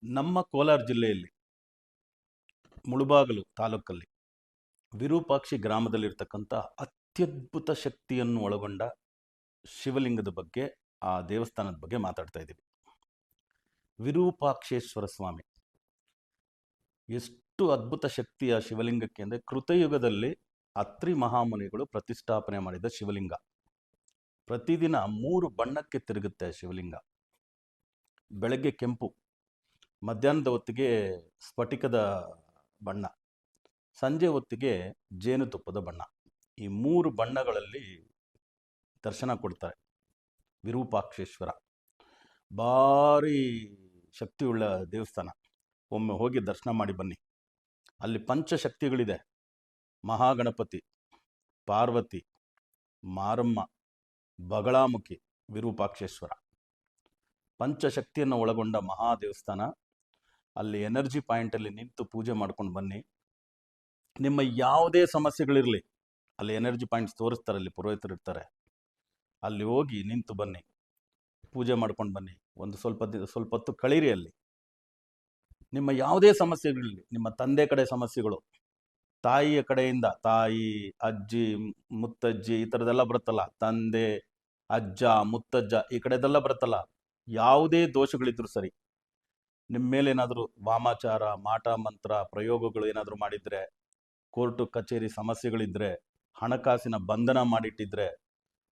ನಮ್ಮ ಕೋಲಾರ ಜಿಲ್ಲೆಯಲ್ಲಿ ಮುಳುಬಾಗಿಲು ತಾಲೂಕಲ್ಲಿ ವಿರೂಪಾಕ್ಷಿ ಗ್ರಾಮದಲ್ಲಿರ್ತಕ್ಕಂಥ ಅತ್ಯದ್ಭುತ ಶಕ್ತಿಯನ್ನು ಒಳಗೊಂಡ ಶಿವಲಿಂಗದ ಬಗ್ಗೆ, ಆ ದೇವಸ್ಥಾನದ ಬಗ್ಗೆ ಮಾತಾಡ್ತಾ ಇದ್ದೀವಿ. ವಿರೂಪಾಕ್ಷೇಶ್ವರ ಸ್ವಾಮಿ ಎಷ್ಟು ಅದ್ಭುತ ಶಕ್ತಿಯ ಶಿವಲಿಂಗಕ್ಕೆ ಅಂದರೆ, ಕೃತಯುಗದಲ್ಲಿ ಅತ್ರಿ ಮಹಾಮುನಿಗಳು ಪ್ರತಿಷ್ಠಾಪನೆ ಮಾಡಿದ ಶಿವಲಿಂಗ. ಪ್ರತಿದಿನ 3 ಬಣ್ಣಕ್ಕೆ ತಿರುಗುತ್ತೆ ಶಿವಲಿಂಗ. ಬೆಳಗ್ಗೆ ಕೆಂಪು, ಮಧ್ಯಾಹ್ನದ ಹೊತ್ತಿಗೆ ಸ್ಫಟಿಕದ ಬಣ್ಣ, ಸಂಜೆ ಹೊತ್ತಿಗೆ ಜೇನುತುಪ್ಪದ ಬಣ್ಣ. ಈ 3 ಬಣ್ಣಗಳಲ್ಲಿ ದರ್ಶನ ಕೊಡ್ತಾರೆ ವಿರೂಪಾಕ್ಷೇಶ್ವರ. ಭಾರಿ ಶಕ್ತಿಯುಳ್ಳ ದೇವಸ್ಥಾನ. ಒಮ್ಮೆ ಹೋಗಿ ದರ್ಶನ ಮಾಡಿ ಬನ್ನಿ. ಅಲ್ಲಿ ಪಂಚಶಕ್ತಿಗಳಿದೆ: ಮಹಾಗಣಪತಿ, ಪಾರ್ವತಿ, ಮಾರಮ್ಮ, ಬಗಳಾಮುಖಿ, ವಿರೂಪಾಕ್ಷೇಶ್ವರ. ಪಂಚಶಕ್ತಿಯನ್ನು ಒಳಗೊಂಡ ಮಹಾ ದೇವಸ್ಥಾನ. ಅಲ್ಲಿ ಎನರ್ಜಿ ಪಾಯಿಂಟಲ್ಲಿ ನಿಂತು ಪೂಜೆ ಮಾಡ್ಕೊಂಡು ಬನ್ನಿ. ನಿಮ್ಮ ಯಾವುದೇ ಸಮಸ್ಯೆಗಳಿರಲಿ, ಅಲ್ಲಿ ಎನರ್ಜಿ ಪಾಯಿಂಟ್ಸ್ ತೋರಿಸ್ತಾರೆ, ಅಲ್ಲಿ ಪುರೋಹಿತರು ಇರ್ತಾರೆ. ಅಲ್ಲಿ ಹೋಗಿ ನಿಂತು ಬನ್ನಿ, ಪೂಜೆ ಮಾಡ್ಕೊಂಡು ಬನ್ನಿ. ಒಂದು ಸ್ವಲ್ಪ ಹೊತ್ತು ಕಳೀರಿ ಅಲ್ಲಿ. ನಿಮ್ಮ ಯಾವುದೇ ಸಮಸ್ಯೆಗಳಿರಲಿ, ನಿಮ್ಮ ತಂದೆ ಕಡೆ ಸಮಸ್ಯೆಗಳು, ತಾಯಿಯ ಕಡೆಯಿಂದ ತಾಯಿ, ಅಜ್ಜಿ, ಮುತ್ತಜ್ಜಿ ಈ ಥರದ್ದೆಲ್ಲ ಬರುತ್ತಲ್ಲ, ತಂದೆ, ಅಜ್ಜ, ಮುತ್ತಜ್ಜ ಈ ಕಡೆದೆಲ್ಲ ಬರುತ್ತಲ್ಲ, ಯಾವುದೇ ದೋಷಗಳಿದ್ರು ಸರಿ, ನಿಮ್ಮ ಮೇಲೆ ಏನಾದರೂ ವಾಮಾಚಾರ, ಮಾಟ ಮಂತ್ರ ಪ್ರಯೋಗಗಳು ಏನಾದರೂ ಮಾಡಿದರೆ, ಕೋರ್ಟು ಕಚೇರಿ ಸಮಸ್ಯೆಗಳಿದ್ದರೆ, ಹಣಕಾಸಿನ ಬಂಧನ ಮಾಡಿಟ್ಟಿದ್ರೆ,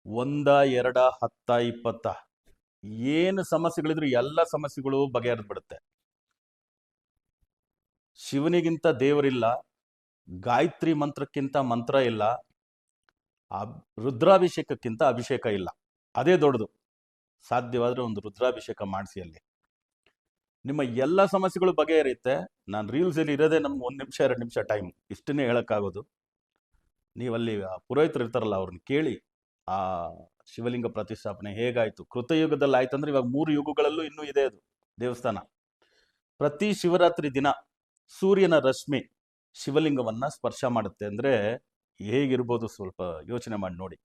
1, 2, 10, 20 ಏನು ಸಮಸ್ಯೆಗಳಿದ್ರು ಎಲ್ಲ ಸಮಸ್ಯೆಗಳು ಬಗೆಹರಿದು ಬಿಡುತ್ತೆ. ಶಿವನಿಗಿಂತ ದೇವರಿಲ್ಲ, ಗಾಯತ್ರಿ ಮಂತ್ರಕ್ಕಿಂತ ಮಂತ್ರ ಇಲ್ಲ, ರುದ್ರಾಭಿಷೇಕಕ್ಕಿಂತ ಅಭಿಷೇಕ ಇಲ್ಲ. ಅದೇ ದೊಡ್ಡದು. ಸಾಧ್ಯವಾದರೆ ಒಂದು ರುದ್ರಾಭಿಷೇಕ ಮಾಡಿಸಿ ಅಲ್ಲಿ, ನಿಮ್ಮ ಎಲ್ಲ ಸಮಸ್ಯೆಗಳು ಬಗೆಹರಿಯುತ್ತೆ. ನಾನು ರೀಲ್ಸಲ್ಲಿ ಇರೋದೇ ನಮ್ಗೆ 1 ನಿಮಿಷ 2 ನಿಮಿಷ ಟೈಮ್, ಇಷ್ಟನ್ನೇ ಹೇಳೋಕ್ಕಾಗೋದು. ನೀವಲ್ಲಿ ಪುರೋಹಿತರು ಇರ್ತಾರಲ್ಲ, ಅವ್ರನ್ನ ಕೇಳಿ ಆ ಶಿವಲಿಂಗ ಪ್ರತಿಷ್ಠಾಪನೆ ಹೇಗಾಯಿತು. ಕೃತಯುಗದಲ್ಲಿ ಆಯ್ತಂದ್ರೆ ಇವಾಗ 3 ಯುಗಗಳಲ್ಲೂ ಇನ್ನೂ ಇದೆ ಅದು ದೇವಸ್ಥಾನ. ಪ್ರತಿ ಶಿವರಾತ್ರಿ ದಿನ ಸೂರ್ಯನ ರಶ್ಮಿ ಶಿವಲಿಂಗವನ್ನು ಸ್ಪರ್ಶ ಮಾಡುತ್ತೆ. ಅಂದರೆ ಹೇಗಿರ್ಬೋದು, ಸ್ವಲ್ಪ ಯೋಚನೆ ಮಾಡಿ ನೋಡಿ.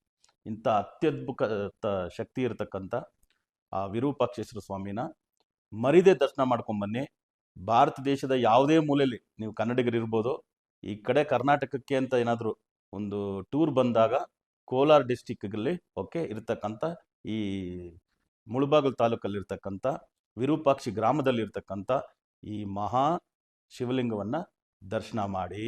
ಇಂಥ ಅತ್ಯದ್ಭುತ ಶಕ್ತಿ ಇರತಕ್ಕಂಥ ಆ ವಿರೂಪಾಕ್ಷೇಶ್ವರ ಸ್ವಾಮಿನ ಮರಿದೇ ದರ್ಶನ ಮಾಡ್ಕೊಂಬನ್ನಿ. ಭಾರತ ದೇಶದ ಯಾವುದೇ ಮೂಲೆಯಲ್ಲಿ ನೀವು ಕನ್ನಡಿಗರಿರ್ಬೋದು, ಈ ಕಡೆ ಕರ್ನಾಟಕಕ್ಕೆ ಅಂತ ಏನಾದರೂ ಒಂದು ಟೂರ್ ಬಂದಾಗ ಕೋಲಾರ ಡಿಸ್ಟಿಕ್ಕಲ್ಲಿ ಇರ್ತಕ್ಕಂಥ ಈ ಮುಳುಬಾಗಿಲು ತಾಲೂಕಲ್ಲಿರ್ತಕ್ಕಂಥ ವಿರೂಪಾಕ್ಷಿ ಗ್ರಾಮದಲ್ಲಿರ್ತಕ್ಕಂಥ ಈ ಮಹಾ ಶಿವಲಿಂಗವನ್ನು ದರ್ಶನ ಮಾಡಿ.